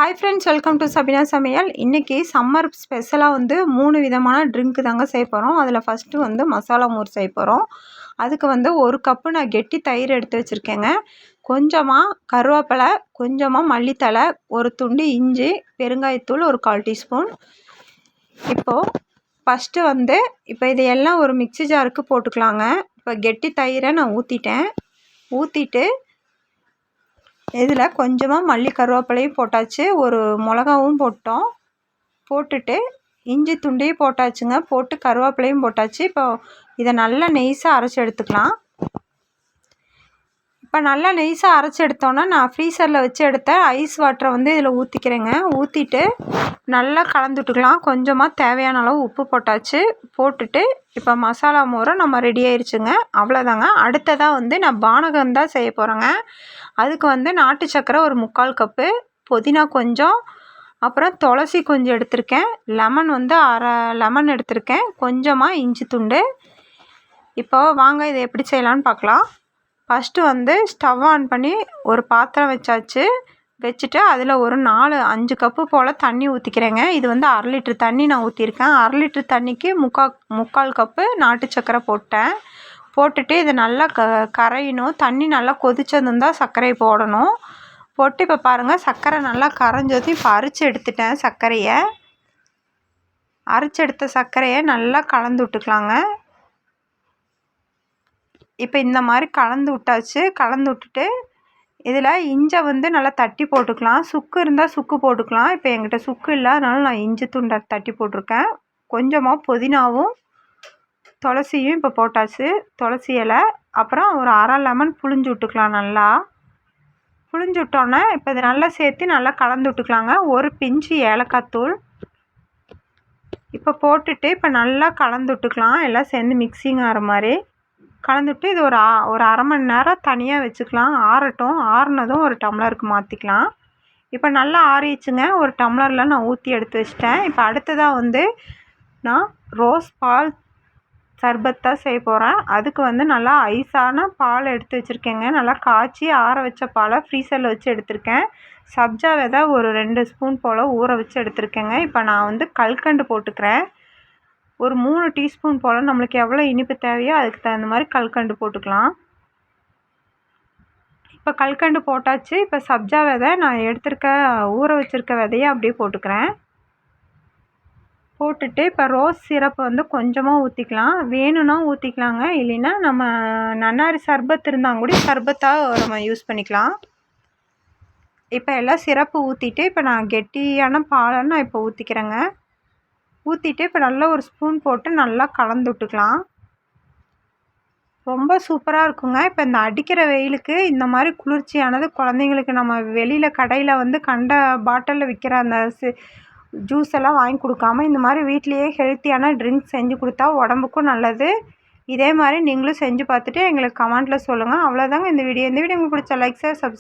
Hi friends, welcome to Sabina சமையல். இன்றைக்கி summer ஸ்பெஷலாக 3 விதமான ட்ரிங்க்கு தாங்க செய்ய போகிறோம். அதில் ஃபஸ்ட்டு மசாலா மோர் செய்ய போகிறோம். அதுக்கு 1 கப்பு நான் கெட்டி தயிர் எடுத்து வச்சுருக்கேங்க. கொஞ்சமாக கருவேப்பிலை, கொஞ்சமாக மல்லித்தழை, ஒரு துண்டு இஞ்சி, பெருங்காயத்தூள் ஒரு 1/4 டீஸ்பூன். இப்போது ஃபஸ்ட்டு இப்போ இதையெல்லாம் ஒரு மிக்ஸி ஜாருக்கு போட்டுக்கலாங்க. இப்போ கெட்டி தயிரை நான் ஊற்றிட்டு இதில் கொஞ்சமாக மல்லி கருவேப்பிலையும் போட்டாச்சு, ஒரு மிளகாவும் போட்டுட்டு இஞ்சி துண்டையும் போட்டாச்சுங்க. போட்டு கருவேப்பிலையும் போட்டாச்சு. இப்போ இதை நல்லா நெய்ஸாக அரைச்சி எடுத்துக்கலாம். இப்போ நல்லா நெய்ஸாக அரைச்சி எடுத்தோன்னா நான் ஃப்ரீசரில் வச்சு எடுத்த ஐஸ் வாட்டரை இதில் ஊற்றிக்கிறேங்க. ஊற்றிட்டு நல்லா கலந்துட்டுக்கலாம். கொஞ்சமாக தேவையான அளவு உப்பு போட்டுட்டு இப்போ மசாலா மோரை நம்ம ரெடி ஆயிடுச்சுங்க. அவ்வளோதாங்க. அடுத்ததாக நான் பானகம் தான் செய்ய போகிறேங்க. அதுக்கு நாட்டு சர்க்கரை ஒரு 3/4 கப்பு, புதினா கொஞ்சம், அப்புறம் துளசி கொஞ்சம் எடுத்திருக்கேன், லெமன் அரை லெமன் எடுத்திருக்கேன், கொஞ்சமாக இஞ்சி துண்டு. இப்போ வாங்க இதை எப்படி செய்யலான்னு பார்க்கலாம். ஃபஸ்ட்டு ஸ்டவ் ஆன் பண்ணி ஒரு பாத்திரம் வச்சுட்டு அதில் ஒரு 4-5 கப்பு போல் தண்ணி ஊற்றிக்கிறேங்க. இது 1/2 லிட்டர் தண்ணி நான் ஊற்றிருக்கேன். 1/2 லிட்டர் தண்ணிக்கு 3/4 கப்பு நாட்டு சர்க்கரை போட்டுட்டு இதை நல்லா கரையணும். தண்ணி நல்லா கொதிச்சதும் தான் சர்க்கரையை போடணும். போட்டு இப்போ பாருங்கள், சர்க்கரை நல்லா கரைஞ்சதும் இப்போ அரைச்சி எடுத்துட்டேன். அரைச்சி எடுத்த சர்க்கரையை நல்லா கலந்து விட்டுக்கலாங்க. இப்போ இந்த மாதிரி கலந்து விட்டாச்சு. கலந்து விட்டுட்டு இதில் இஞ்சை நல்லா தட்டி போட்டுக்கலாம். சுக்கு இருந்தால் சுக்கு போட்டுக்கலாம். இப்போ என்கிட்ட சுக்கு இல்லை, அதனால நான் இஞ்சி துண்டை தட்டி போட்டிருக்கேன். கொஞ்சமாக புதினாவும் துளசியும் இப்போ போட்டாச்சு. துளசி இலை, அப்புறம் ஒரு அரை லெமன் புழிஞ்சு விட்டுக்கலாம். நல்லா புழிஞ்சு விட்டோன்னே இப்போ இதை நல்லா சேர்த்து நல்லா கலந்து விட்டுக்கலாங்க. ஒரு பிஞ்சு ஏலக்காய் தூள் இப்போ போட்டுட்டு இப்போ நல்லா கலந்து விட்டுக்கலாம். எல்லாம் சேர்ந்து மிக்சிங் ஆகிற மாதிரி கலந்துவிட்டு இது ஒரு அரை மணி நேரம் தனியாக வச்சுக்கலாம். ஆறட்டும். ஆறுனதும் ஒரு டம்ளருக்கு மாற்றிக்கலாம். இப்போ நல்லா ஆறிடுச்சுங்க. ஒரு டம்ளரில் நான் ஊற்றி எடுத்து வச்சிட்டேன். இப்போ அடுத்ததாக நான் ரோஸ் பால் சர்பத் தான் செய்ய போகிறேன். அதுக்கு நல்லா ஐஸான பால் எடுத்து வச்சுருக்கேங்க. நல்லா காய்ச்சி ஆற வச்ச பாலை ஃப்ரீசரில் வச்சு எடுத்திருக்கேன். சப்ஜா விதை ஒரு 2 ஸ்பூன் போல் ஊற வச்சு எடுத்திருக்கேங்க. இப்போ நான் கல்கண்டு போட்டுக்கிறேன். ஒரு 3 டீஸ்பூன் போல், நம்மளுக்கு எவ்வளோ இனிப்பு தேவையோ அதுக்கு தகுந்த மாதிரி கல்கண்டு போட்டுக்கலாம். இப்போ கல்கண்டு போட்டாச்சு. இப்போ சப்ஜா விதை நான் ஊற வச்சுருக்க விதையை அப்படியே போட்டுக்கிறேன். போட்டுட்டு இப்போ ரோஸ் சிரப்பு கொஞ்சமாக ஊற்றிக்கலாம். வேணும்னா ஊற்றிக்கலாங்க, இல்லைன்னா நம்ம நன்னாரி சர்பத் இருந்தால் கூட சர்பத்தாக நம்ம யூஸ் பண்ணிக்கலாம். இப்போ எல்லாம் சிரப்பு ஊற்றிட்டு இப்போ நான் கெட்டியான பாலை நான் இப்போ ஊற்றிக்கிறேங்க. ஊற்றிட்டு இப்போ நல்லா ஒரு ஸ்பூன் போட்டு நல்லா கலந்து விட்டுக்கலாம். ரொம்ப சூப்பராக இருக்குங்க. இப்போ இந்த அடிக்கிற வெயிலுக்கு இந்த மாதிரி குளிர்ச்சியானது குழந்தைங்களுக்கு நம்ம வெளியில் கடையில் கண்ட பாட்டிலில் விற்கிற அந்த ஜூஸ் எல்லாம் வாங்கி கொடுக்காம இந்த மாதிரி வீட்லேயே ஹெல்த்தியான ட்ரிங்க்ஸ் செஞ்சு கொடுத்தா உடம்புக்கும் நல்லது. இதே மாதிரி நீங்களும் செஞ்சு பார்த்துட்டு எங்களுக்கு கமெண்ட்டில் சொல்லுங்கள். அவ்வளோதாங்க இந்த வீடியோ. உங்களுக்கு பிடிச்ச லைக், ஷேர், சப்ஸ்கிரைப்